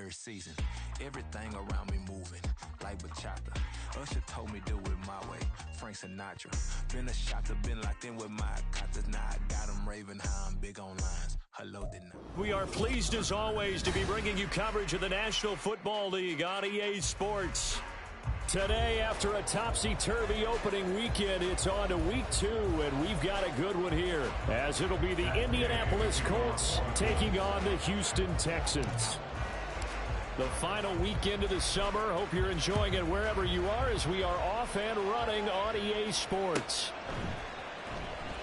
first season. Everything around me moving like bachata. Usher told me do it my way. Frank Sinatra. Been a shotter, been locked in with my cotters. Now I got them raving how I'm big on lines. Hello, didn't I? We are pleased as always to be bringing you coverage of the National Football League on EA Sports. Today, after a topsy-turvy opening weekend, it's on to week 2, and we've got a good one here, as it'll be the Indianapolis Colts taking on the Houston Texans. The final weekend of the summer. Hope you're enjoying it wherever you are as we are off and running on EA Sports.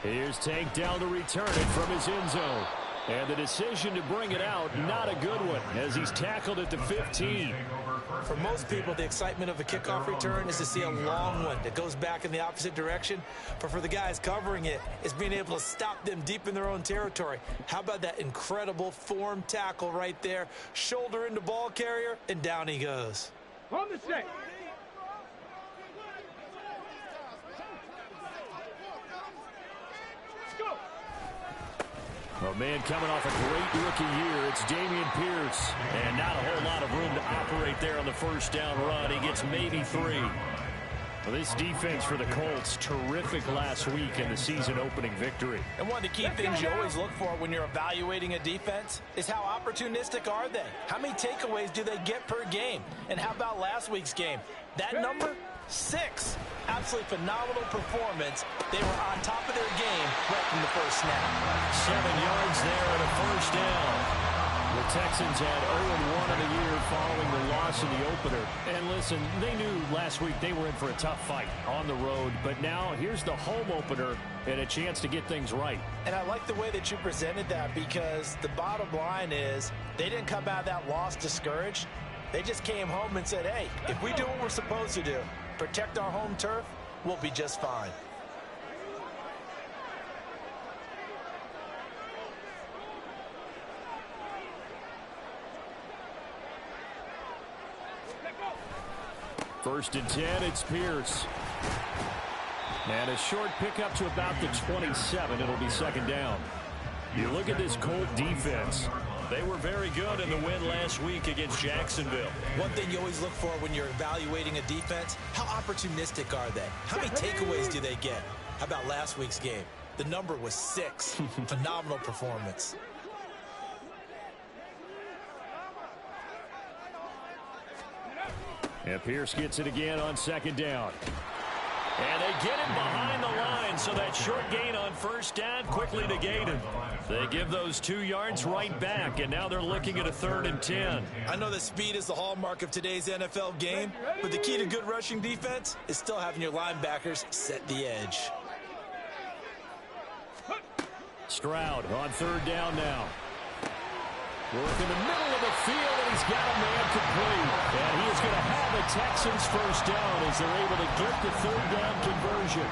Here's Tank down to return it from his end zone. And the decision to bring it out, not a good one, as he's tackled at the 15. For most people, the excitement of a kickoff return is to see a long one that goes back in the opposite direction. But for the guys covering it, it's being able to stop them deep in their own territory. How about that incredible form tackle right there? Shoulder into ball carrier, and down he goes. On the set. A man coming off a great rookie year, it's Dameon Pierce. And not a whole lot of room to operate there on the first down run. He gets maybe 3. Well, this defense for the Colts, terrific last week in the season-opening victory. And one of the key things you always look for when you're evaluating a defense is how opportunistic are they? How many takeaways do they get per game? And how about last week's game? That number? 6. Absolutely phenomenal performance. They were on top of their game right from the first snap. 7 yards there and a first down. The Texans had 0-1 in the year following the loss in the opener. And listen, they knew last week they were in for a tough fight on the road. But now here's the home opener and a chance to get things right. And I like the way that you presented that, because the bottom line is they didn't come out of that loss discouraged. They just came home and said, hey, if we do what we're supposed to do, protect our home turf, we'll be just fine. First and 10, it's Pierce. And a short pickup to about the 27. It'll be second down. You look at this Colt defense. They were very good in the win last week against Jacksonville. One thing you always look for when you're evaluating a defense, how opportunistic are they? How many takeaways do they get? How about last week's game? The number was 6. Phenomenal performance. And Pierce gets it again on second down. And they get him behind the line, so that short gain on first down quickly negated. They give those 2 yards right back, and now they're looking at a 3rd and 10. I know that speed is the hallmark of today's NFL game, but the key to good rushing defense is still having your linebackers set the edge. Stroud on 3rd down now. Work in the middle of the field, and he's got a man complete. And he is going to have the Texans first down as they're able to get the 3rd down conversion.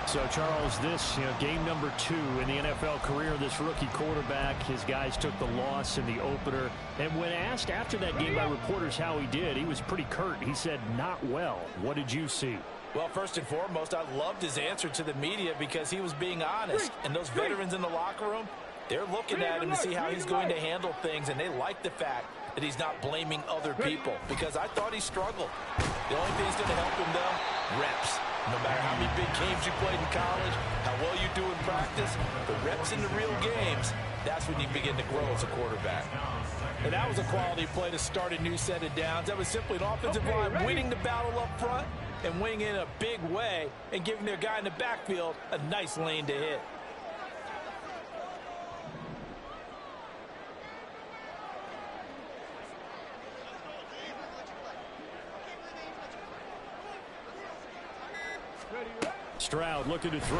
So, Charles, this game number 2 in the NFL career of this rookie quarterback. His guys took the loss in the opener. And when asked after that game by reporters how he did, he was pretty curt. He said, not well. What did you see? Well, first and foremost, I loved his answer to the media because he was being honest. And those veterans in the locker room, they're looking at him to see how he's going to handle things, and they like the fact that he's not blaming other people, because I thought he struggled. The only thing that's going to help him, though, reps. No matter how many big games you played in college, how well you do in practice, the reps in the real games, that's when you begin to grow as a quarterback. And that was a quality play to start a new set of downs. That was simply an offensive line winning the battle up front and winning in a big way and giving their guy in the backfield a nice lane to hit. Stroud looking to throw.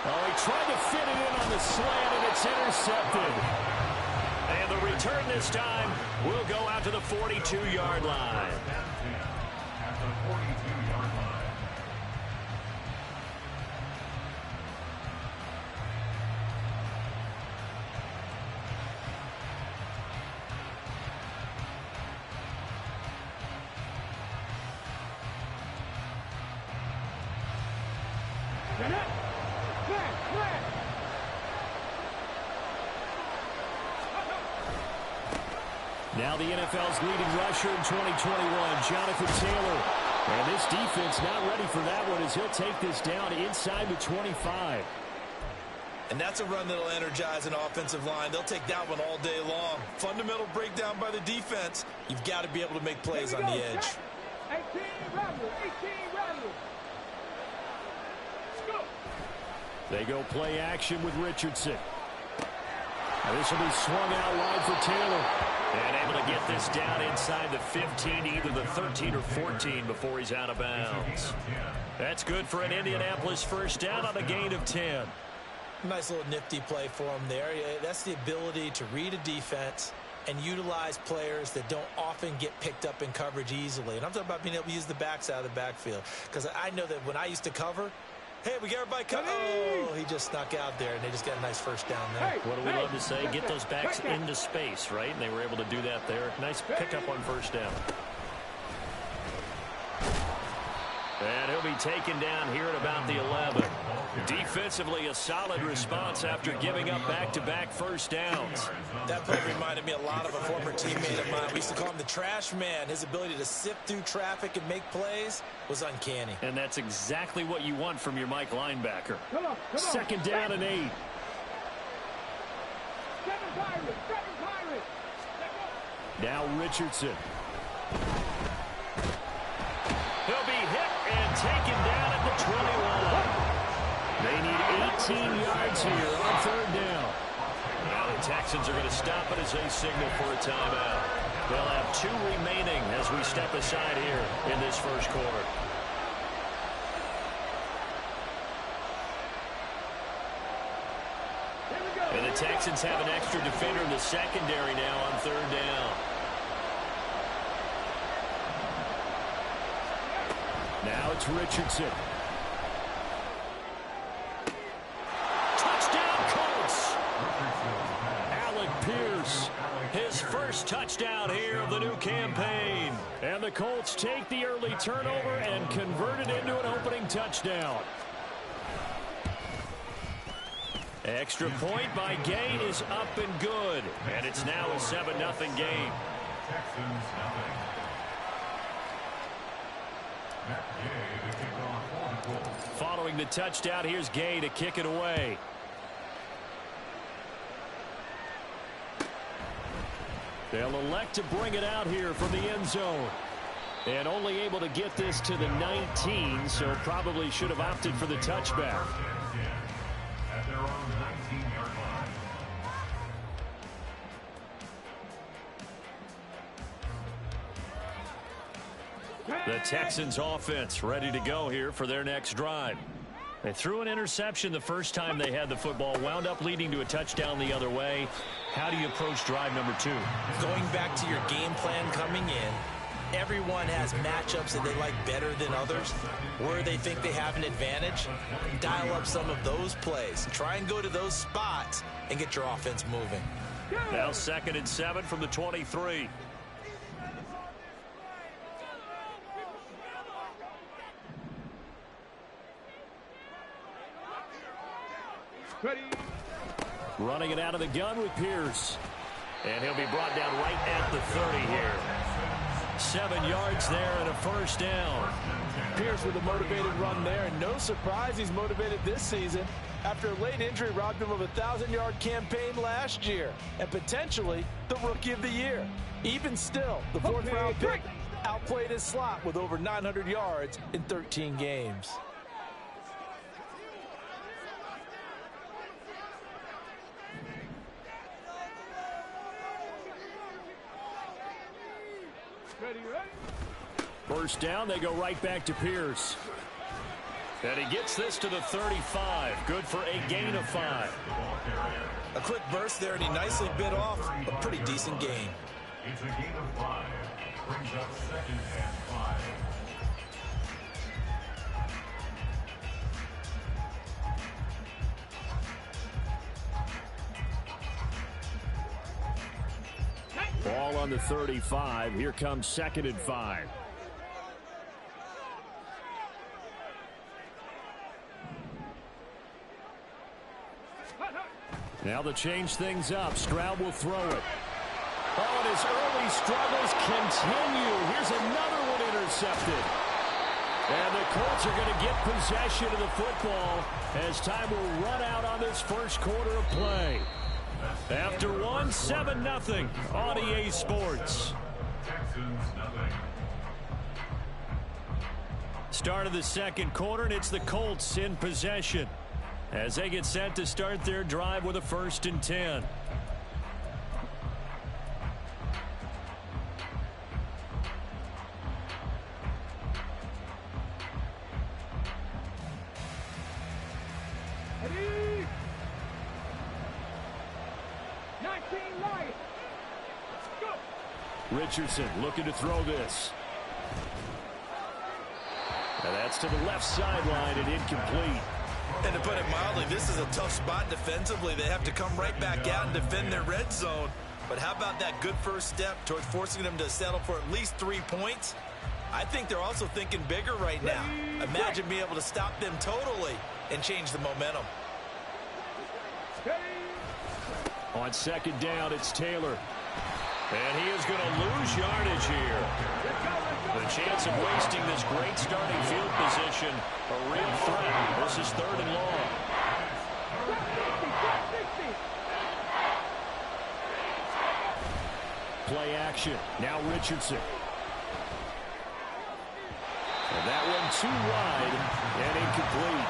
Oh, he tried to fit it in on the slant, and it's intercepted. And the return this time will go out to the 42-yard line. Now the NFL's leading rusher in 2021, Jonathan Taylor. And this defense not ready for that one as he'll take this down inside the 25. And that's a run that'll energize an offensive line. They'll take that one all day long. Fundamental breakdown by the defense. You've got to be able to make plays on the edge. 18 Rebels. They go play action with Richardson. Now this will be swung out wide for Taylor. And able to get this down inside the 15, either the 13 or 14 before he's out of bounds. That's good for an Indianapolis first down on a gain of 10. Nice little nifty play for him there. That's the ability to read a defense and utilize players that don't often get picked up in coverage easily. And I'm talking about being able to use the backs out of the backfield. Because I know that when I used to cover, hey, we got everybody covered. Oh, he just snuck out there, and they just got a nice first down there. What do we love to say? Get those backs into space, right? And they were able to do that there. Nice pickup on first down. And he'll be taken down here at about the 11. Defensively, a solid response after giving up back-to-back first downs. That play reminded me a lot of a former teammate of mine. We used to call him the trash man. His ability to sift through traffic and make plays was uncanny. And that's exactly what you want from your Mike linebacker. Come on. Second down and 8. Seven Pirates. Now Richardson. He'll be hit and taken down at the 21. They need 18 yards here on third down. Now the Texans are going to stop it as they signal for a timeout. They'll have 2 remaining as we step aside here in this first quarter. And the Texans have an extra defender in the secondary now on third down. Now it's Richardson. Touchdown, Colts. Alec Pierce, his first touchdown here of the new campaign. And the Colts take the early turnover and convert it into an opening touchdown. Extra point by Gain is up and good. And it's now a 7-0 game. Following the touchdown, here's Gay to kick it away. They'll elect to bring it out here from the end zone. And only able to get this to the 19, so probably should have opted for the touchback. At their own 19-yard line. The Texans offense ready to go here for their next drive. They threw an interception the first time they had the football, wound up leading to a touchdown the other way. How do you approach drive number 2? Going back to your game plan coming in, everyone has matchups that they like better than others, where they think they have an advantage. Dial up some of those plays. Try and go to those spots and get your offense moving. Now 2nd and 7 from the 23. Ready. Running it out of the gun with Pierce. And he'll be brought down right at the 30 here. 7 yards there and a first down. Pierce with a motivated run there, and no surprise he's motivated this season after a late injury robbed him of a 1,000-yard campaign last year and potentially the Rookie of the Year. Even still, the 4th-round pick outplayed his slot with over 900 yards in 13 games. Ready. First down, they go right back to Pierce. And he gets this to the 35. Good for a gain of 5. A quick burst there, and he nicely bit off a pretty decent gain. It's a gain of 5. Brings up 2nd and 5. Ball on the 35. Here comes 2nd and 5. Now to change things up, Stroud will throw it. Oh, and his early struggles continue. Here's another one intercepted. And the Colts are going to get possession of the football as time will run out on this first quarter of play. After one, 7-0 on EA Sports. Start of the second quarter, and it's the Colts in possession as they get set to start their drive with a 1st and 10. Ready? 19 Lions. Go. Richardson looking to throw this. And that's to the left sideline and incomplete. And to put it mildly, this is a tough spot defensively. They have to come right back out and defend their red zone. But how about that good first step towards forcing them to settle for at least 3 points? I think they're also thinking bigger right now. Imagine being able to stop them totally and change the momentum. On 2nd down, it's Taylor. And he is going to lose yardage here. The chance of wasting this great starting field position, a real threat. This is 3rd and long. Play action. Now Richardson. And that one too wide and incomplete.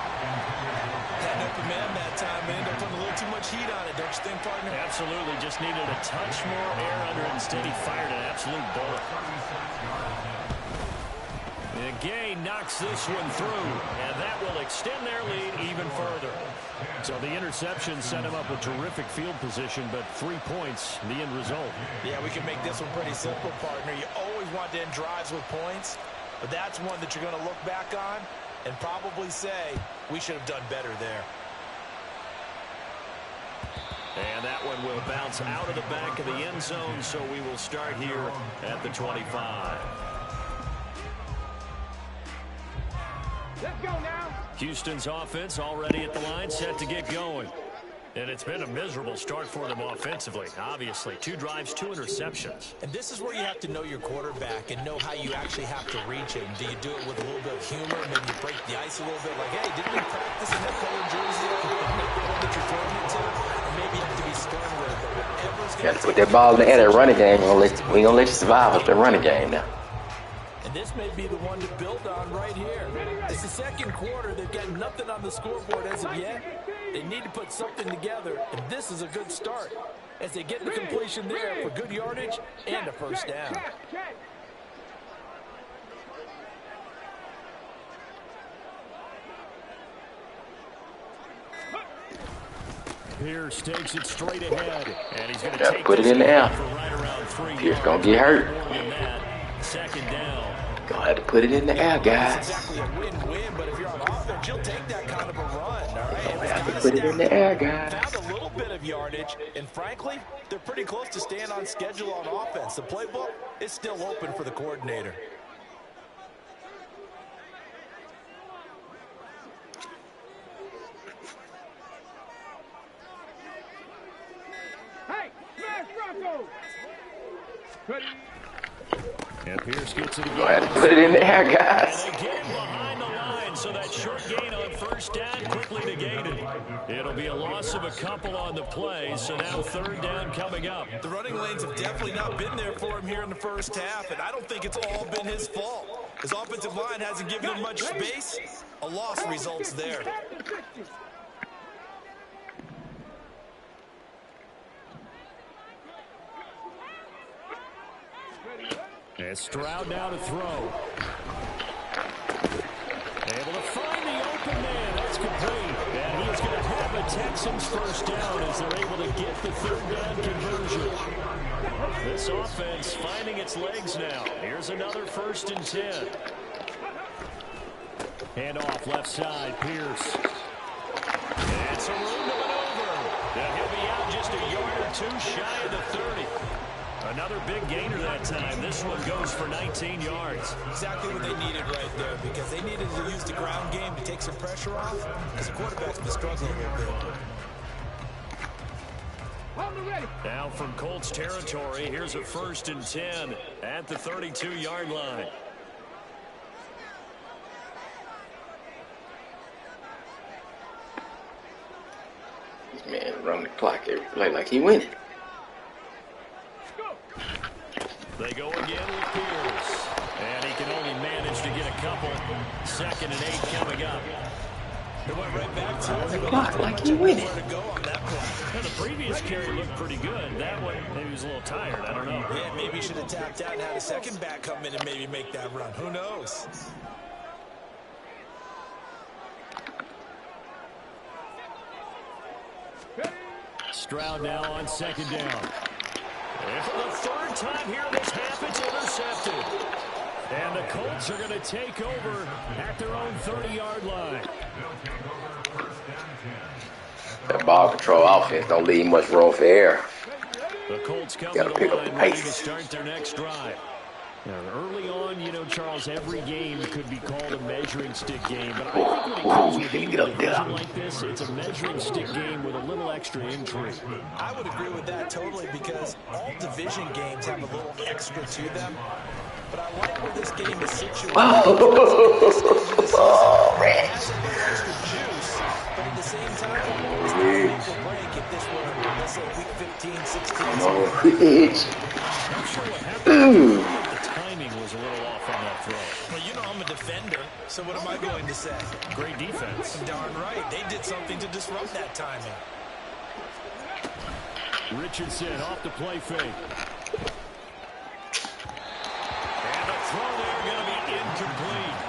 Had an open man that time, and ended up putting a little too much heat on it, don't you think, partner? Absolutely. Just needed a touch more air under it. Instead, he fired an absolute bullet. And Gay knocks this one through, and that will extend their lead even further. So the interception set him up with terrific field position, but 3 points, the end result. Yeah, we can make this one pretty simple, partner. You always want to end drives with points, but that's one that you're going to look back on and probably say, we should have done better there. And that one will bounce out of the back of the end zone, so we will start here at the 25. Let's go now. Houston's offense already at the line, set to get going. And it's been a miserable start for them offensively. Obviously, 2 drives, 2 interceptions. And this is where you have to know your quarterback and know how you actually have to reach him. Do you do it with a little bit of humor? Maybe you break the ice a little bit. Like, hey, didn't we practice in that color jersey that you're throwing it to? Or maybe you have to be stern with it. But whatever's going to Got to put that ball in the air, that running game. We ain't gonna let you survive with the running game now. And this may be the one to build on right here. It's the second quarter. They've got nothing on the scoreboard as of yet. They need to put something together, and this is a good start as they get the completion there for good yardage and a first down. Pierce takes it straight ahead, and he's going to take put it in the air. for right around 3 Pierce yards. gonna get hurt. More than that. 2nd down. Gonna have to put it in the air, It's guys. exactly a win-win, but if you're on offense, you'll take that kind of a run, all right? Gonna have to put it in the air, guys. Found a little bit of yardage, and frankly, they're pretty close to staying on schedule on offense. The playbook is still open for the coordinator. Hey, smash Bronco. Ready? And Pierce gets it again. Gonna have to put it in the air, guys. And they get him behind the line, so that short gain on first down quickly negated. It'll be a loss of a couple on the play, so now 3rd down coming up. The running lanes have definitely not been there for him here in the first half, and I don't think it's all been his fault. His offensive line hasn't given him much space. A loss results there. And Stroud now to throw. Able to find the open man. That's complete. And he is going to have a Texans first down as they're able to get the 3rd down conversion. This offense finding its legs now. Here's another 1st and 10. Hand off left side, Pierce. And it's a room to maneuver. And he'll be out just a yard or 2 shy of the 30. Another big gainer that time. This one goes for 19 yards. Exactly what they needed right there, because they needed to use the ground game to take some pressure off, because the quarterback's been struggling a little bit. Hold me ready. Now from Colts territory, here's a 1st and 10 at the 32-yard line. This man run the clock every play like he winning. They go again with Pierce. And he can only manage to get a couple. 2nd and 8 coming up. They went right back to it. Clock like he winning. Where to go on that play. And the previous carry looked pretty good. That one, maybe he was a little tired. I don't know. Yeah, maybe he should have tapped out and had a second back come in and maybe make that run. Who knows? Stroud now on 2nd down. And for the 3rd time here this half, it's intercepted. And the Colts are going to take over at their own 30-yard line. That ball control offense don't leave much room for error. The Colts come Gotta to pick the up the line ready to pace. start their next drive. Now, early on, you know, Charles, every game could be called a measuring stick game. But I think when it comes with a division like this, it's a measuring stick game with a little extra intrigue. I would agree with that totally because all division games have a little extra to them. But I like where this game is situated. Oh, man. Extra juice, but at the same time, it's not a make or break if this were, let's say, week 15, 16. Not sure what happened. The timing was a little off on that throw. Well, you know I'm a defender, so what am I going to say? Great defense. Darn right. They did something to disrupt that timing. Richardson off the play fake. And the throw there going to be incomplete.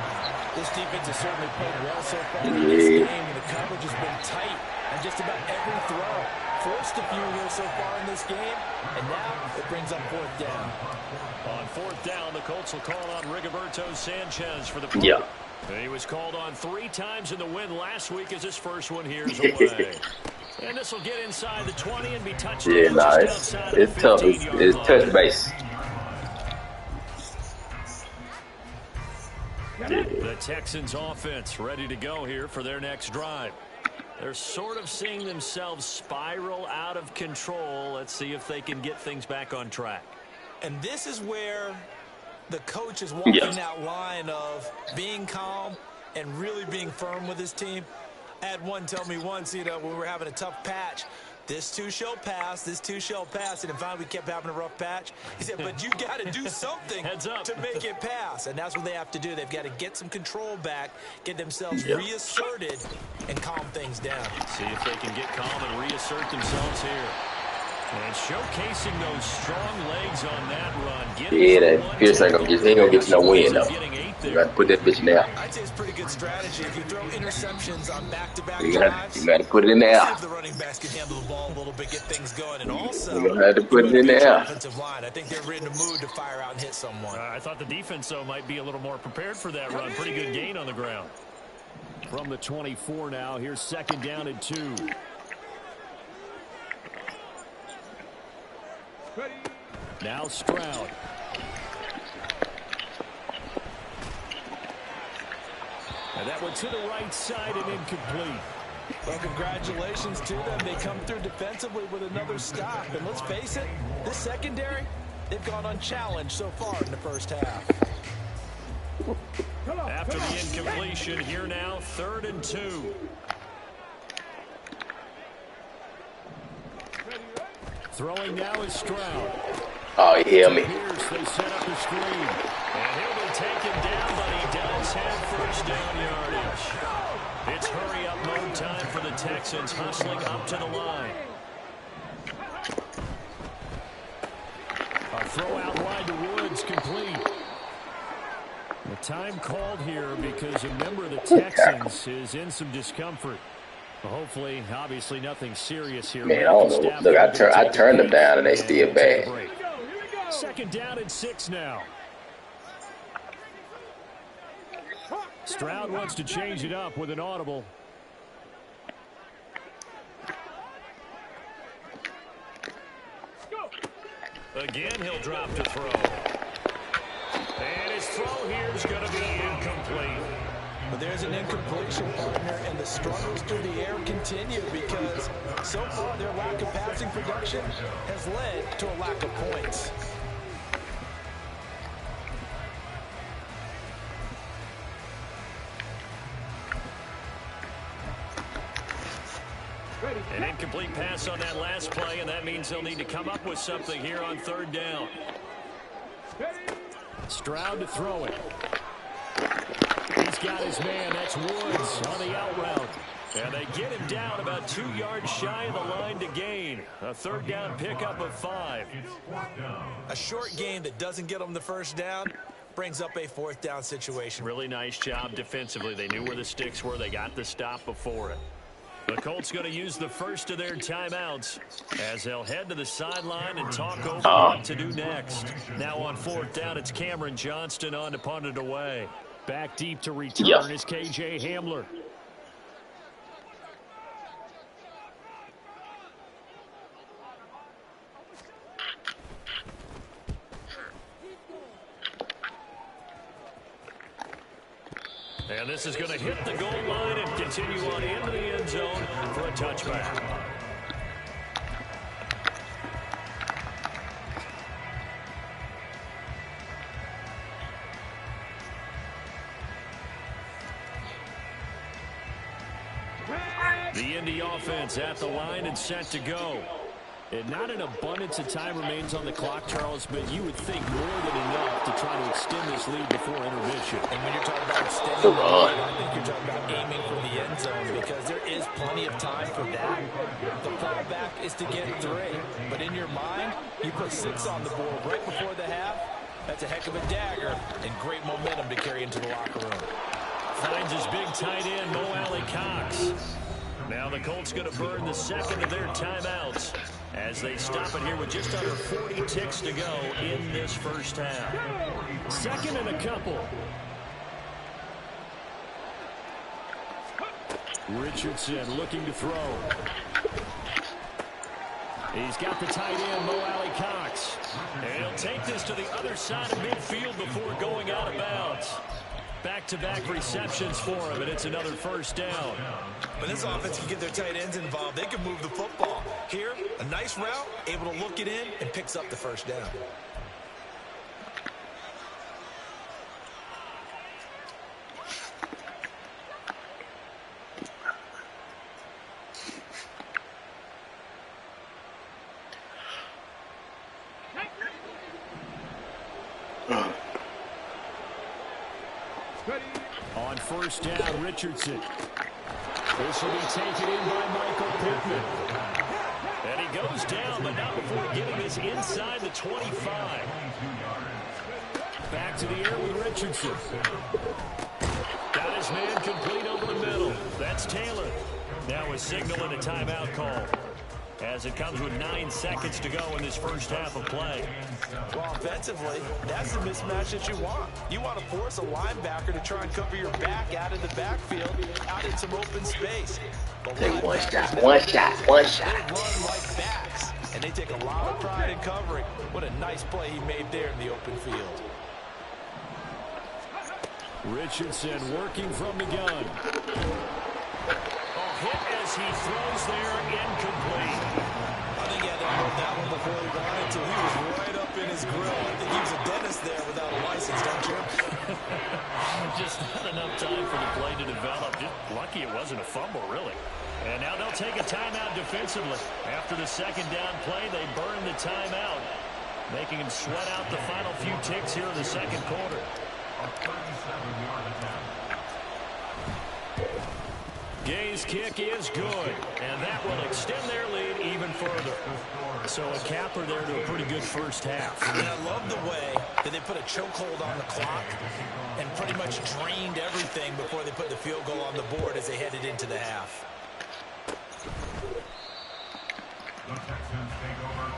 This defense has certainly played well so far in this game, and the coverage has been tight on just about every throw. Forced a few here so far in this game, and now it brings up 4th down. On 4th down, the Colts will call on Rigoberto Sanchez for the punt. Yeah. He was called on 3 times in the win last week as his first one here is away. And this will get inside the 20 and be touched. Yeah, nah, it's tough. It's touch base. The Texans offense ready to go here for their next drive. They're sort of seeing themselves spiral out of control. Let's see if they can get things back on track. And this is where the coach is walking that line of being calm and really being firm with his team. I had one tell me once, you know, when we were having a tough patch, this too shall pass, this too shall pass. And finally we kept having a rough patch. He said, but you got to do something to make it pass. And that's what they have to do. They've got to get some control back, get themselves reasserted, and calm things down. See if they can get calm and reassert themselves here. And showcasing those strong legs on that run. Yeah, that Pierce ain't gonna get you no win though. You gotta put that bitch in there. I'd say it's pretty good strategy. If you throw interceptions on back-to-back drives, you gotta put it in there. see if the running backs can handle the ball a little bit, get things going, and also You gonna have to put it in there. offensive line. I think they're in the mood to fire out and hit someone. I thought the defense, though, might be a little more prepared for that run. Pretty good gain on the ground. From the 24 now, here's 2nd down and 2. Now Stroud. And that one to the right side and incomplete. Well, congratulations to them. They come through defensively with another stop. And let's face it, this secondary, they've gone unchallenged so far in the first half. After the incompletion, here now, 3rd and 2. Throwing now is Stroud. Oh, you hear me? Pierce, they set up the screen. And he'll be taken down, but he does have 1st down yardage. It's hurry-up mode time for the Texans, hustling up to the line. A throw out wide to Woods, complete. The time called here because a member of the Texans is in some discomfort. Well, hopefully, obviously, nothing serious here. Man, I don't know. Look, I turned them down and they still bad. 2nd down and 6 now. Stroud wants to change it up with an audible. Again, he'll drop to throw. And his throw here is going to be incomplete. But there's an incompletion, partner, and the struggles through the air continue because so far their lack of passing production has led to a lack of points. An incomplete pass on that last play, and that means they'll need to come up with something here on third down. Stroud to throw it. He's got his man. That's Woods on the out route. And they get him down about 2 yards shy of the line to gain. A third down pickup of 5. A short game that doesn't get them the first down brings up a fourth down situation. Really nice job defensively. They knew where the sticks were. They got the stop before it. The Colts going to use the first of their timeouts as they'll head to the sideline and talk over what to do next. Now on fourth down, it's Cameron Johnston on to punt it away. Back deep to return is KJ Hamler. And this is going to hit the goal line and continue on into the end zone for a touchback. The Indy offense at the line and set to go. And not an abundance of time remains on the clock, Charles, but you would think more than enough to try to extend this lead before intermission. And when you're talking about extending the lead, I think you're talking about aiming for the end zone because there is plenty of time for that. The fallback is to get 3. But in your mind, you put 6 on the board right before the half. That's a heck of a dagger and great momentum to carry into the locker room. Finds his big tight end, Mo Alley Cox. Now the Colts going to burn the second of their timeouts as they stop it here with just under 40 ticks to go in this first half. Second and a couple. Richardson looking to throw. He's got the tight end, Mo Alley Cox. And he'll take this to the other side of midfield before going out of bounds. Back-to-back receptions for him, and it's another first down. When this offense can get their tight ends involved, they can move the football. Here, a nice route, able to look it in, and picks up the first down. On first down, Richardson. This will be taken in by Michael Pittman. And he goes down, but not before getting this inside the 25. Back to the air with Richardson. Got his man complete over the middle. That's Taylor. Now a signal and a timeout call, as it comes with 9 seconds to go in this first half of play. Well, offensively, that's the mismatch that you want. You want to force a linebacker to try and cover your back out of the backfield, out in some open space. Take one shot. They run like backs, and they take a lot of pride in covering. What a nice play he made there in the open field. Richardson working from the gun. Hit as he throws there, incomplete. I think he had to hold that one before he wanted to. He was right up in his grill. I think he was a dentist there without a license, don't you? Just not enough time for the play to develop. Just lucky it wasn't a fumble, really. And now they'll take a timeout defensively. After the second down play, they burn the timeout, making him sweat out the final few ticks here in the second quarter. A 37-yard attempt. Gay's kick is good, and that will extend their lead even further. So a capper there to a pretty good first half. And I love the way that they put a chokehold on the clock and pretty much drained everything before they put the field goal on the board as they headed into the half. The Texans take over.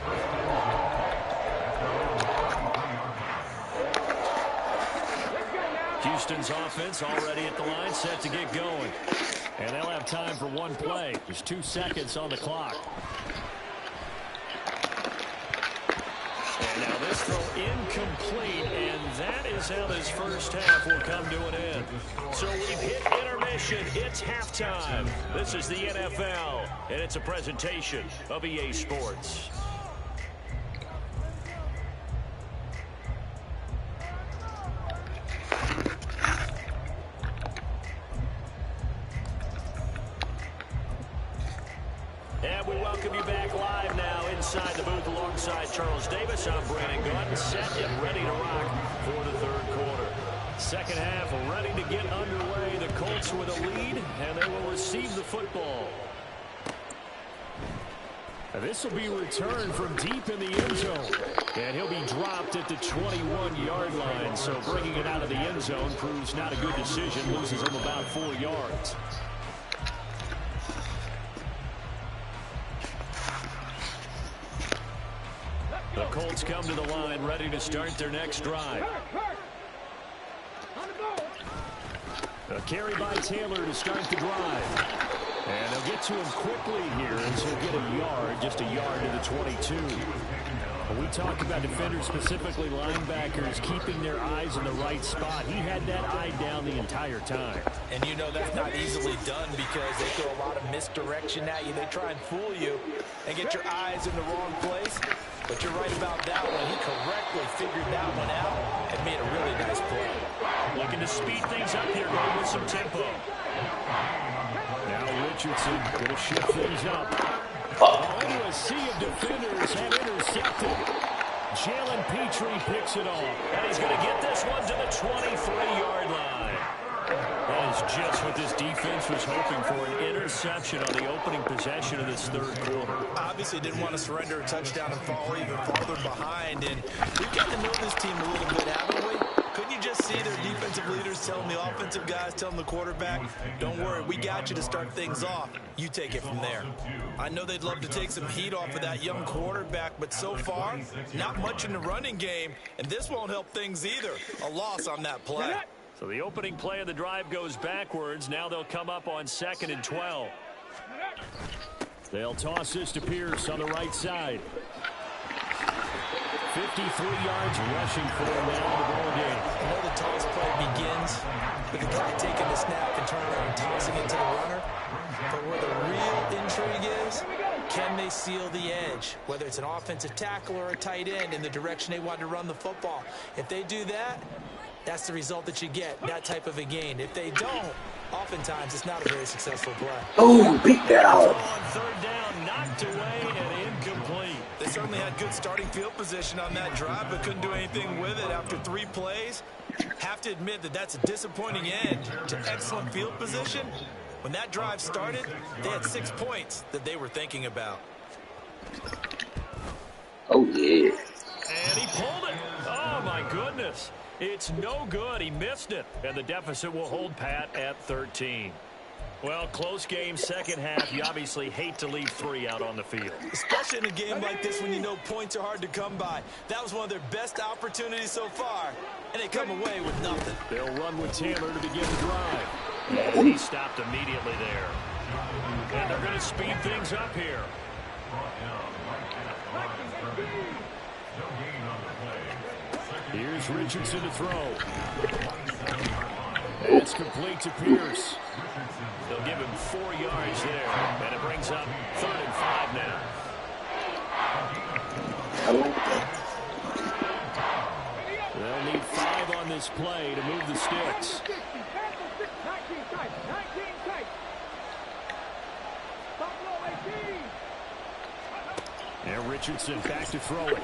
Houston's offense already at the line, set to get going. And they'll have time for one play. There's 2 seconds on the clock. And now this throw incomplete, and that is how this first half will come to an end. So we've hit intermission. It's halftime. This is the NFL, and it's a presentation of EA Sports. And we welcome you back live now inside the booth alongside Charles Davis. I'm Brandon Gordon, set and ready to rock for the third quarter. Second half ready to get underway. The Colts with a lead, and they will receive the football. This will be returned from deep in the end zone. And he'll be dropped at the 21-yard line. So bringing it out of the end zone proves not a good decision. Loses him about 4 yards. The Colts come to the line, ready to start their next drive. A carry by Taylor to start the drive. And they'll get to him quickly here as he'll get a yard, just a yard to the 22. When we talk about defenders, specifically linebackers, keeping their eyes in the right spot, he had that eye down the entire time. And you know that's not easily done because they throw a lot of misdirection at you. They try and fool you and get your eyes in the wrong place. But you're right about that one. He correctly figured that one out and made a really nice play. Looking to speed things up here, going with some tempo. Now Richardson going to shift things up. Into a sea of defenders and intercepted. Jalen Petrie picks it off. And he's going to get this one to the 23-yard line. That is just what this defense was hoping for, an interception on the opening possession of this third quarter. Obviously didn't want to surrender a touchdown and fall even farther behind. And we've got to know this team a little bit, haven't we? Couldn't you just see their defensive leaders telling the offensive guys, telling the quarterback, don't worry, we got you to start things off. You take it from there. I know they'd love to take some heat off of that young quarterback, but so far, not much in the running game, and this won't help things either. A loss on that play. So the opening play of the drive goes backwards. Now they'll come up on 2nd and 12. They'll toss this to Pierce on the right side. 53 yards rushing for him now in the ball game. I know the toss play begins with the guy taking the snap and turning around and tossing it to the runner. But where the real intrigue is, can they seal the edge? Whether it's an offensive tackle or a tight end in the direction they want to run the football. If they do that, that's the result that you get, that type of a gain. If they don't, oftentimes it's not a very successful play. Oh, beat that out. On third down, knocked away and incomplete. They certainly had good starting field position on that drive, but couldn't do anything with it after 3 plays. Have to admit that that's a disappointing end to excellent field position. When that drive started, they had 6 points that they were thinking about. Oh, yeah. And he pulled it. Oh, my goodness. It's no good. He missed it. And the deficit will hold pat at 13. Well, close game, second half. You obviously hate to leave 3 out on the field. Especially in a game like this when you know points are hard to come by. That was one of their best opportunities so far, and they come away with nothing. They'll run with Taylor to begin the drive. And he stopped immediately there. And they're going to speed things up here. Here's Richardson to throw. It's complete to Pierce. They'll give him 4 yards there. And it brings up 3rd and 5 now. They'll need 5 on this play to move the sticks. And Richardson back to throwing.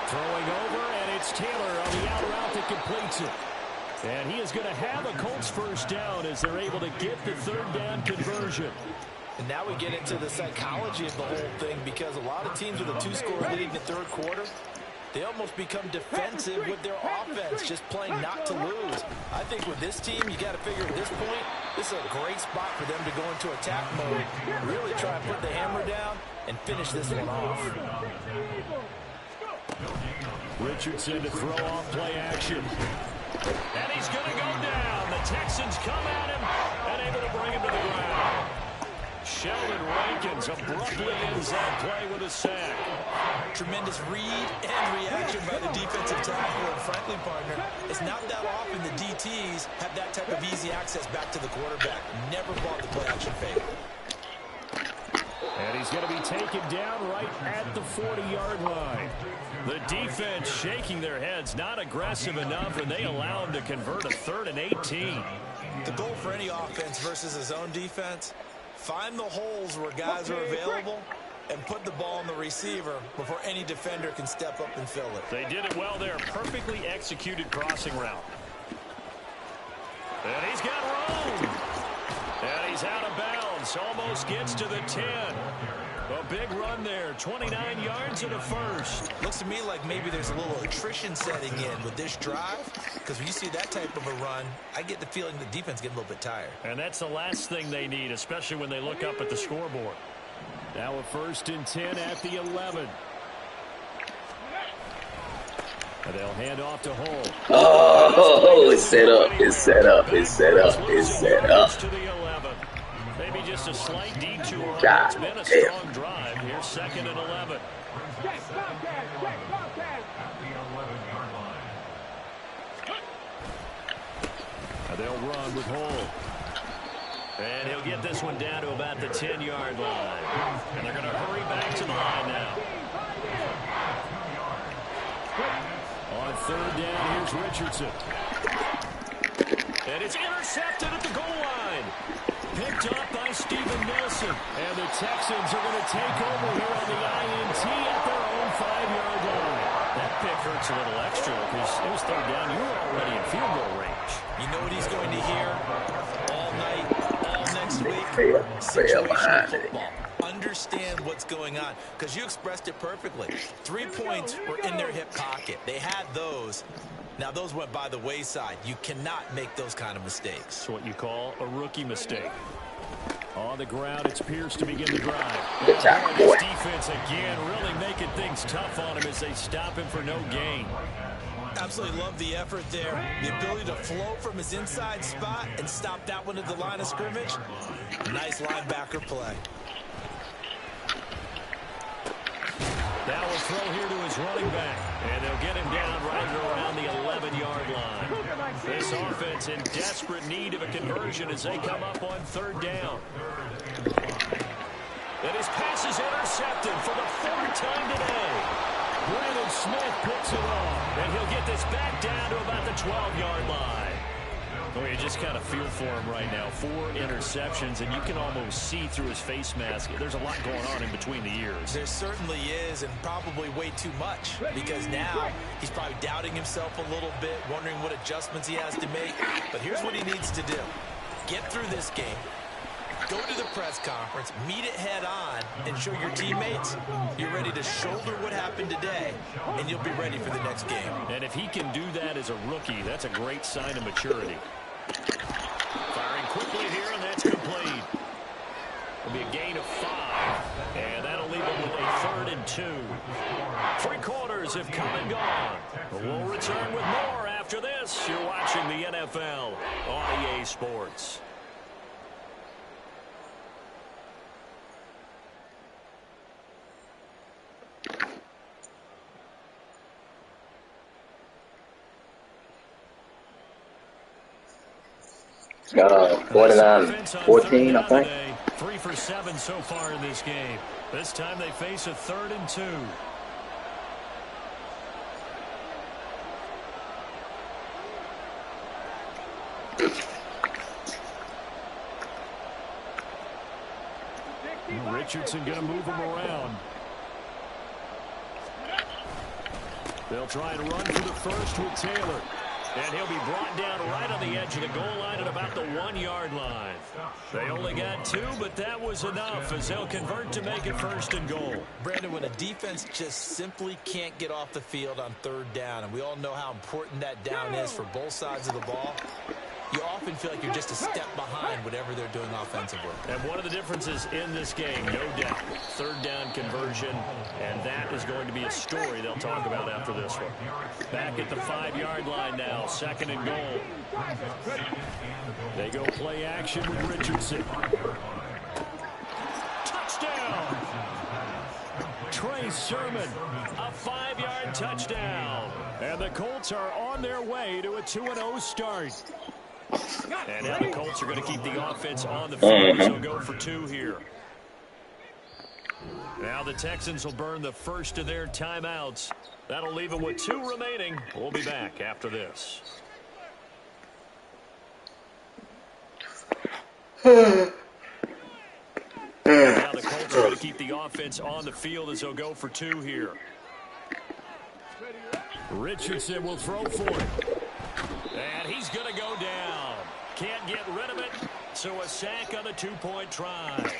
Throwing over, and it's Taylor on the out route that completes it. And he is going to have a Colts first down as they're able to get the third down conversion. And now we get into the psychology of the whole thing, because a lot of teams with a 2-score lead in the third quarter, they almost become defensive with their offense, just playing not to lose. I think with this team, you got to figure at this point, this is a great spot for them to go into attack mode, really try and put the hammer down and finish this one off. Richardson to throw off play action. And he's going to go down. The Texans come at him and able to bring him to the ground. Sheldon Rankins abruptly ends that play with a sack. Tremendous read and reaction by the defensive tackle. And frankly, partner, it's not that often the DTs have that type of easy access back to the quarterback. Never bought the play-action fake. And he's going to be taken down right at the 40-yard line. The defense shaking their heads, not aggressive enough, and they allow him to convert a 3rd and 18. The goal for any offense versus his own defense, find the holes where guys are available and put the ball on the receiver before any defender can step up and fill it. They did it well there. Perfectly executed crossing route. And he's got room. And he's out of bounds. Almost gets to the 10. A big run there. 29 yards and a first. Looks to me like maybe there's a little attrition setting in with this drive, because when you see that type of a run, I get the feeling the defense getting a little bit tired. And that's the last thing they need, especially when they look up at the scoreboard. Now a 1st and 10 at the 11. And they'll hand off to Hull. Oh, it's set up. It's set up. It's set up. It's set up. To the 11. Maybe just a slight detour. God It's been a strong drive. Here's 2nd and 11. And they'll run with Hull. And he'll get this one down to about the 10-yard line. And they're going to hurry back to the line now. On 3rd down, here's Richardson. And it's intercepted at the goal line. Picked up by Steven Nelson. And the Texans are going to take over here on the INT at their own 5-yard line. That pick hurts a little extra because it was 3rd down. You were already in field goal range. You know what he's going to hear all night, all next week? Situational football. Understand what's going on, because you expressed it perfectly. 3 points were in their hip pocket. They had those. Now, those went by the wayside. You cannot make those kind of mistakes. It's what you call a rookie mistake. On the ground, it's Pierce to begin the drive. Good job, And boy. this defense, again, really making things tough on him as they stop him for no gain. Absolutely love the effort there. The ability to flow from his inside spot and stop that one at the line of scrimmage. Nice linebacker play. Now we'll throw here to his running back. And they'll get him down right around the 11-yard line. This offense in desperate need of a conversion as they come up on 3rd down. And his pass is intercepted for the 4th time today. Brandon Smith picks it off. And he'll get this back down to about the 12-yard line. Well, you just kind of feel for him right now. 4 interceptions, and you can almost see through his face mask. There's a lot going on in between the ears. There certainly is, and probably way too much, because now he's probably doubting himself a little bit, wondering what adjustments he has to make. But here's what he needs to do. Get through this game. Go to the press conference, meet it head on, and show your teammates you're ready to shoulder what happened today, and you'll be ready for the next game. And if he can do that as a rookie, that's a great sign of maturity. Firing quickly here, and that's complete. It'll be a gain of 5, and that'll leave him with a 3rd and 2. 3 quarters have come and gone. But we'll return with more after this. You're watching the NFL on EA Sports. Got 49-14, I think. 3 for 7 so far in this game. This time they face a 3rd and 2. Richardson going to move him around. They'll try and run for the first with Taylor. And he'll be brought down right on the edge of the goal line at about the 1-yard line. They only got 2, but that was enough as they'll convert to make it 1st and goal. Brandon, when a defense just simply can't get off the field on 3rd down, and we all know how important that down is for both sides of the ball, you often feel like you're just a step behind whatever they're doing offensively. And one of the differences in this game, no doubt, 3rd down conversion, and that is going to be a story they'll talk about after this one. Back at the 5-yard line now, 2nd and goal. They go play action with Richardson. Touchdown! Trey Sermon, a 5-yard touchdown. And the Colts are on their way to a 2-0 start. And now the Colts are going to keep the offense on the field, so go for 2 here. Now the Texans will burn the first of their timeouts. That'll leave them with 2 remaining. We'll be back after this. Now the Colts are going to keep the offense on the field as they'll go for 2 here. Richardson will throw for it. And he's going to go down. Can't get rid of it, so a sack on the 2-point try.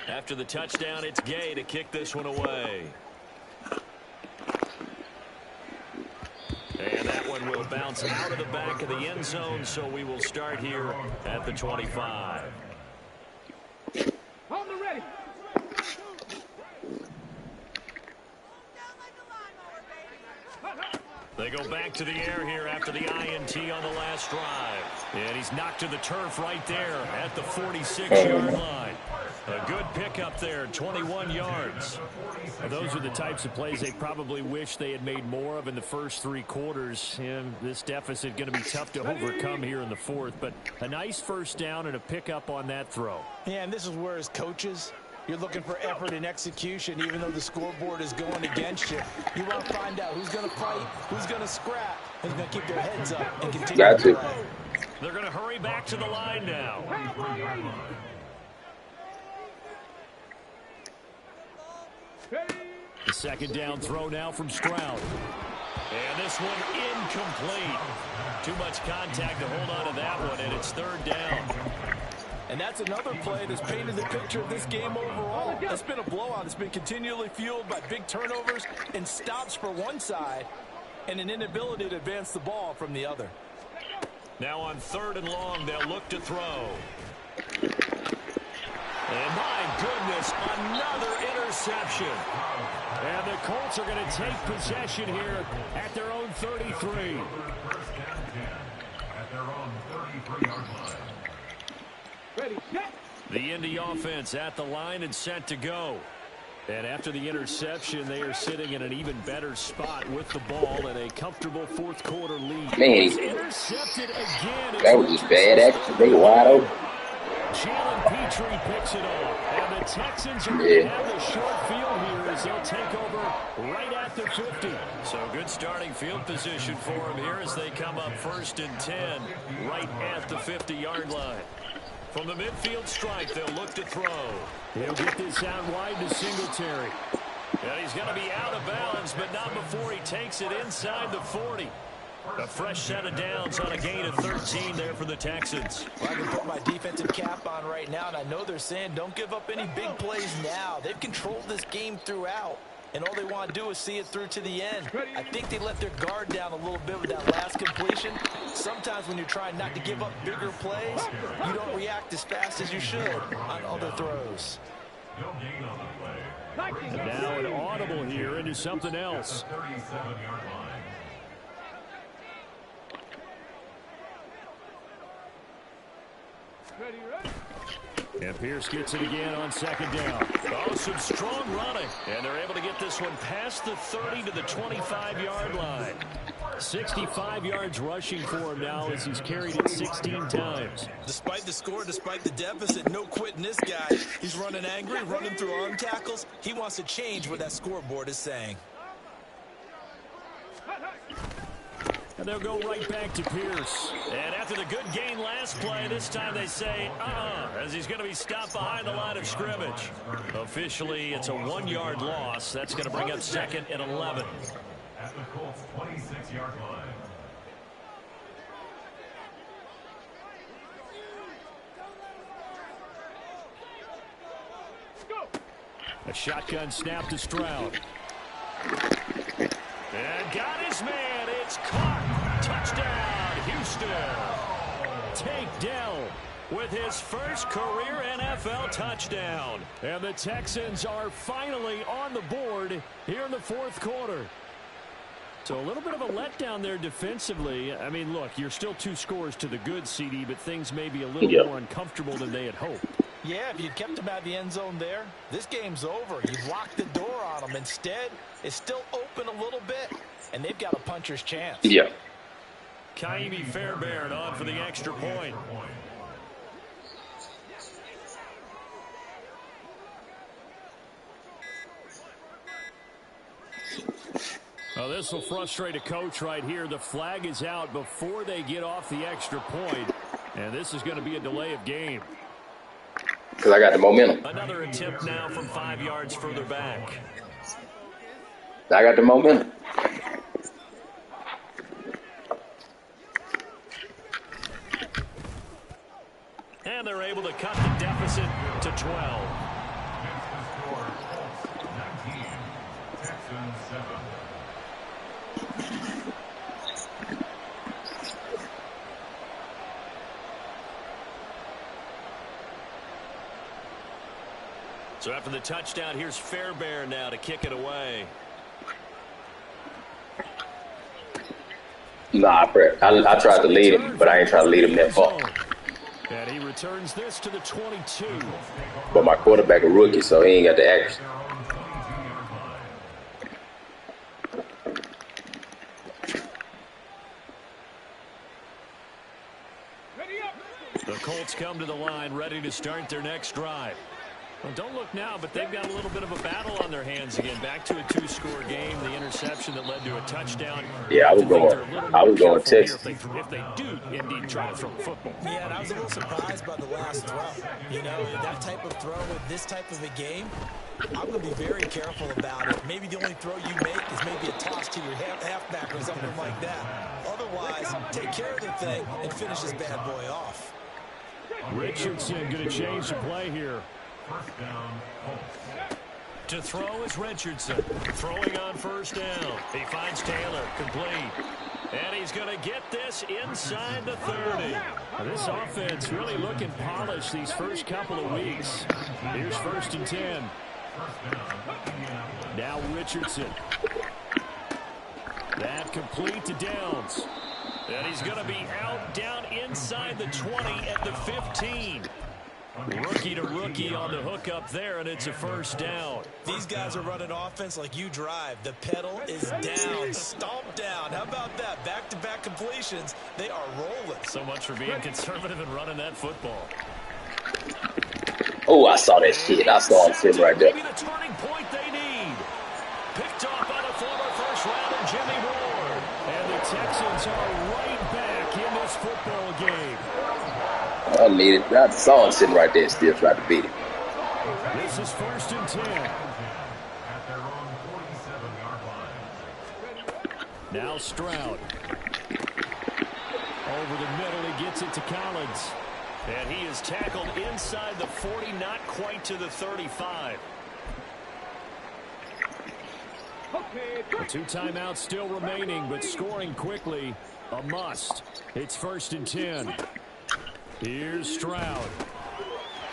After the touchdown, it's Gay to kick this one away. And that one will bounce out of the back of the end zone, so we will start here at the 25. Hold the ready. They go back to the air here after the INT on the last drive. And he's knocked to the turf right there at the 46-yard line. A good pickup there, 21 yards. Well, those are the types of plays they probably wish they had made more of in the first 3 quarters. And this deficit going to be tough to overcome here in the 4th. But a nice first down and a pickup on that throw. Yeah, and this is where as coaches, you're looking for effort and execution, even though the scoreboard is going against you. You want to find out who's going to fight, who's going to scrap, who's going to keep their heads up and continue to play. They're going to hurry back to the line now. The second down throw now from Stroud. And this one incomplete. Too much contact to hold on to that one, and it's 3rd down. And that's another play that's painted the picture of this game overall. It's been a blowout. It's been continually fueled by big turnovers and stops for one side and an inability to advance the ball from the other. Now on 3rd and long, they'll look to throw. And my goodness, another interception. And the Colts are going to take possession here at their own 33. First down 10 at their own 33-yard line. Ready, set. The Indy offense at the line and set to go. And after the interception, they are sitting in an even better spot with the ball and a comfortable 4th quarter lead. Man, intercepted again. That was just bad action. They wide open. Jalen Petrie picks it off. And the Texans are going to have the short field here as they'll take over right at the 50. So good starting field position for them here as they come up 1st and 10 right at the 50-yard line. From the midfield strike, they'll look to throw. He'll get this out wide to Singletary. And he's going to be out of bounds, but not before he takes it inside the 40. A fresh set of downs on a gain of 13 there for the Texans. Well, I can put my defensive cap on right now, and I know they're saying don't give up any big plays now. They've controlled this game throughout, and all they want to do is see it through to the end. I think they let their guard down a little bit with that last completion. Sometimes when you're trying not to give up bigger plays, you don't react as fast as you should on other throws. No gain on the play. And now an audible here into something else. 37-yard line. Ready, ready. And Pierce gets it again on 2nd down. Oh, some strong running. And they're able to get this one past the 30 to the 25-yard line. 65 yards rushing for him now as he's carried it 16 times. Despite the score, despite the deficit, no quitting this guy. He's running angry, running through arm tackles. He wants to change what that scoreboard is saying. And they'll go right back to Pierce. And after the good gain last play, this time they say, as he's going to be stopped behind the line of scrimmage. Officially, it's a 1-yard loss. That's going to bring up 2nd and 11. At the Colts' 26-yard line. A shotgun snap to Stroud. And got his man. It's caught. Touchdown, Houston. Tank Dell with his first career NFL touchdown. And the Texans are finally on the board here in the 4th quarter. So a little bit of a letdown there defensively. I mean, look, you're still 2 scores to the good, CD, but things may be a little more uncomfortable than they had hoped. Yeah, if you kept him out of the end zone there, this game's over. You've locked the door on him. Instead, it's still open a little bit, and they've got a puncher's chance. Yeah. Kaimi Fairbairn on for the extra point. Well, this will frustrate a coach right here. The flag is out before they get off the extra point, and this is going to be a delay of game. Because I got the momentum. Another attempt now from 5 yards further back. I got the momentum. And they're able to cut the deficit to 12. So after the touchdown, here's Fairbairn now to kick it away. Nah, I tried to lead him, but I ain't trying to lead him that far. And he returns this to the 22. But my quarterback a rookie, so he ain't got the accuracy. The Colts come to the line, ready to start their next drive. Well, don't look now, but they've got a little bit of a battle on their hands again. Back to a 2-score game, the interception that led to a touchdown. Yeah, I was going Texas. If they do indeed try to throw the football. Yeah, and I was a little surprised by the last throw. You know, that type of throw with this type of a game, I'm going to be very careful about it. Maybe the only throw you make is maybe a toss to your halfback or something like that. Otherwise, take care of the thing and finish this bad boy off. Richardson going to change the play here. To throw is Richardson. Throwing on first down. He finds Taylor. Complete. And he's going to get this inside the 30. This offense really looking polished these first couple of weeks. Here's 1st and 10. Now Richardson. That complete to Downs. And he's going to be out down inside the 20 at the 15. Rookie to rookie on the hook up there, and it's a first down. These guys are running offense like you drive. The pedal is down, stomp down. How about that? Back-to-back completions. They are rolling. So much for being conservative and running that football. Oh, I saw that shit. I saw him sitting right there. Maybe the turning point they need. Picked off by the former first-rounder Jimmy Ward. And the Texans are right back in this football game. I needed. I saw him sitting right there and still tried to beat him. This is 1st and 10. Now Stroud. Over the middle, he gets it to Collins. And he is tackled inside the 40, not quite to the 35. The 2 timeouts still remaining, but scoring quickly, a must. It's 1st and 10. Here's Stroud.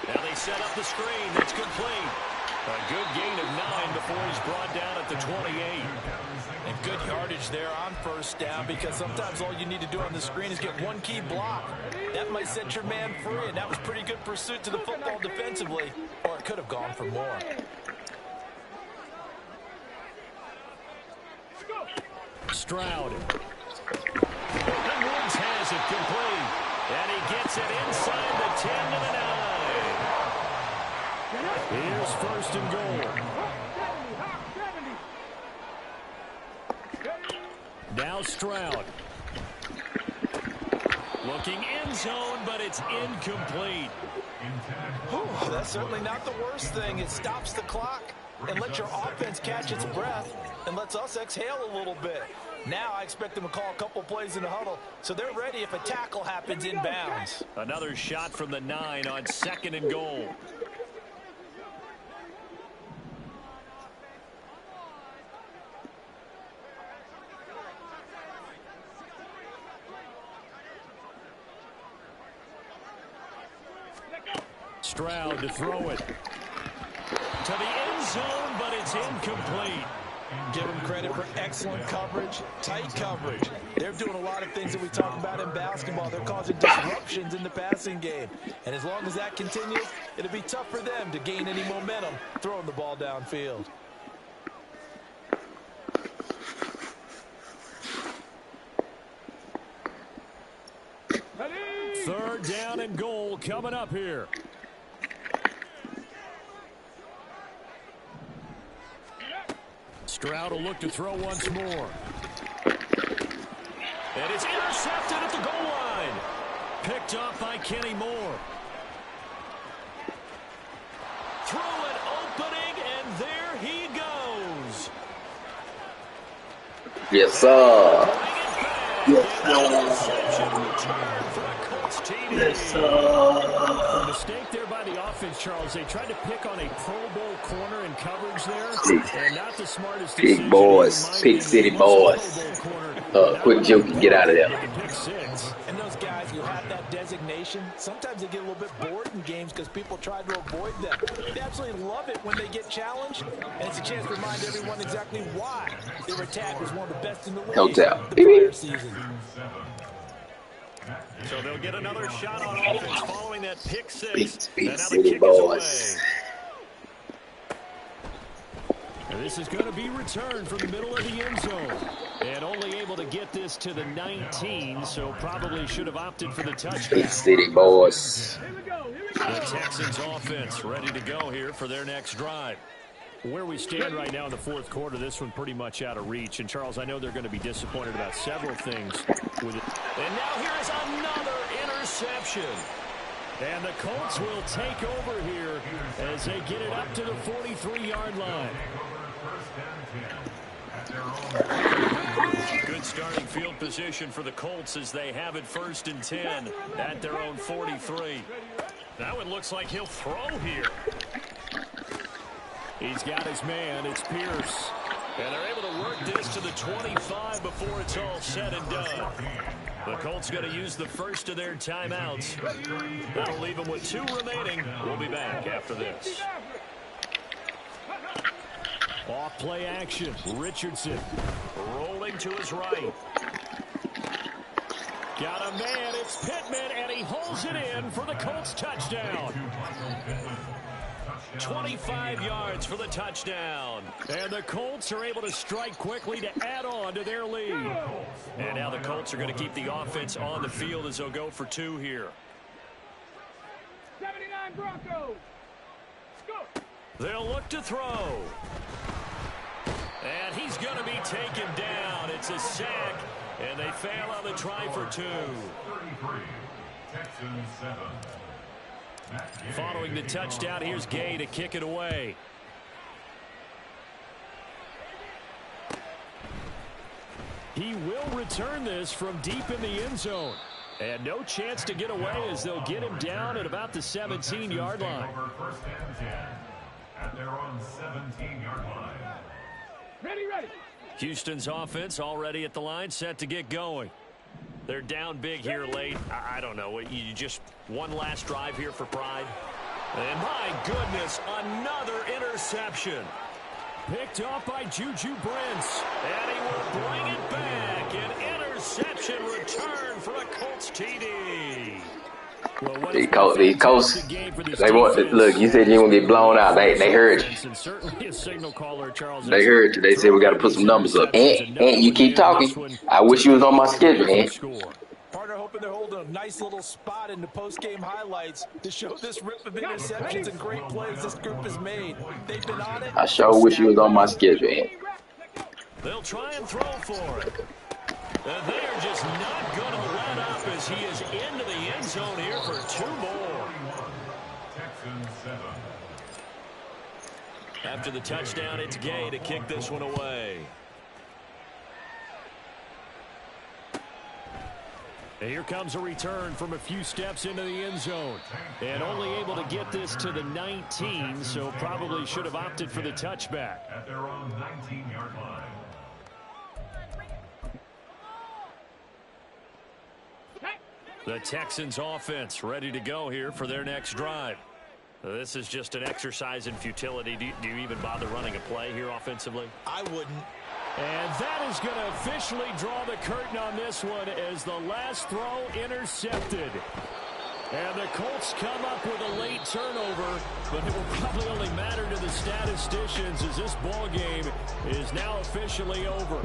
Now they set up the screen. That's complete. A good gain of 9 before he's brought down at the 28. And good yardage there on first down, because sometimes all you need to do on the screen is get one key block. That might set your man free, and that was pretty good pursuit to the football defensively, or it could have gone for more. Stroud. And Woods has it complete. And he gets it inside the 10 to the 9. Here's 1st and goal. Now Stroud. Looking end zone, but it's incomplete. Whew, that's certainly not the worst thing. It stops the clock and lets your offense catch its breath and lets us exhale a little bit. Now I expect them to call a couple plays in the huddle, so they're ready if a tackle happens inbounds. Another shot from the 9 on 2nd and goal. Stroud to throw it. To the end zone, but it's incomplete. Give them credit for excellent coverage, tight coverage. They're doing a lot of things that we talk about in basketball. They're causing disruptions in the passing game. And as long as that continues, it'll be tough for them to gain any momentum throwing the ball downfield. Third down and goal coming up here. Stroud will look to throw once more. And it's intercepted at the goal line. Picked off by Kenny Moore. Through an opening, and there he goes. Yes, sir. Yes, A mistake there by the offense, Charles. They tried to pick on a Pro Bowl corner in coverage there. And not the smartest decision. Big boys, Pig City boys. Quick joke and get out of there. And those guys who have that designation, sometimes they get a little bit bored in games because people try to avoid them. They absolutely love it when they get challenged, and it's a chance to remind everyone exactly why their attack was one of the best in the league the prior season. So they'll get another shot on offense following that pick six. Big City boys. And this is going to be returned from the middle of the end zone. And only able to get this to the 19, so probably should have opted for the touchback. Big City boys. The Texans offense ready to go here for their next drive. Where we stand right now in the fourth quarter, this one pretty much out of reach. And, Charles, I know they're going to be disappointed about several things with it. And now here is another interception. And the Colts will take over here as they get it up to the 43-yard line. Good starting field position for the Colts as they have it 1st and 10 at their own 43. That one looks like he'll throw here. He's got his man. It's Pierce. And they're able to work this to the 25 before it's all said and done. The Colts going to use the first of their timeouts. That'll leave them with 2 remaining. We'll be back after this. Off play action. Richardson rolling to his right. Got a man. It's Pittman, and he holds it in for the Colts touchdown. 25 yards for the touchdown. And the Colts are able to strike quickly to add on to their lead. And now the Colts are going to keep the offense on the field as they'll go for 2 here. 79 Broncos. They'll look to throw. And he's going to be taken down. It's a sack, and they fail on the try for 2. 33, Texans 7. Following the touchdown, here's Gay to kick it away. He will return this from deep in the end zone. And no chance to get away as they'll get him down at about the 17-yard line. First and 10 at their own 17-yard line. Ready. Houston's offense already at the line, set to get going. They're down big here late. I don't know. You just one last drive here for pride. And my goodness, another interception. Picked off by Juju Brents. And he will bring it back. An interception return for a Colts TD. Well, These Colts, they want, look, you said you won't get blown out. They heard you. Certainly a signal caller, Charles. They heard you. They said we got to put some numbers up. And you keep talking. I wish you was on my schedule, Ant. Partner hoping they're holding a nice little spot in the post-game highlights to show this rip of interceptions and great plays this group has made. They've been on it. I sure wish you was on my schedule, Ant. They'll try and throw for it. And they are just not going to let up as he is into the end zone here for 2 more. After the touchdown, it's Gay to kick this one away. And here comes a return from a few steps into the end zone. And only able to get this to the 19, so probably should have opted for the touchback. At their own 19-yard line. The Texans offense ready to go here for their next drive. This is just an exercise in futility. Do you even bother running a play here offensively? I wouldn't. And that is going to officially draw the curtain on this one as the last throw intercepted. And the Colts come up with a late turnover, but it will probably only matter to the statisticians as this ball game is now officially over.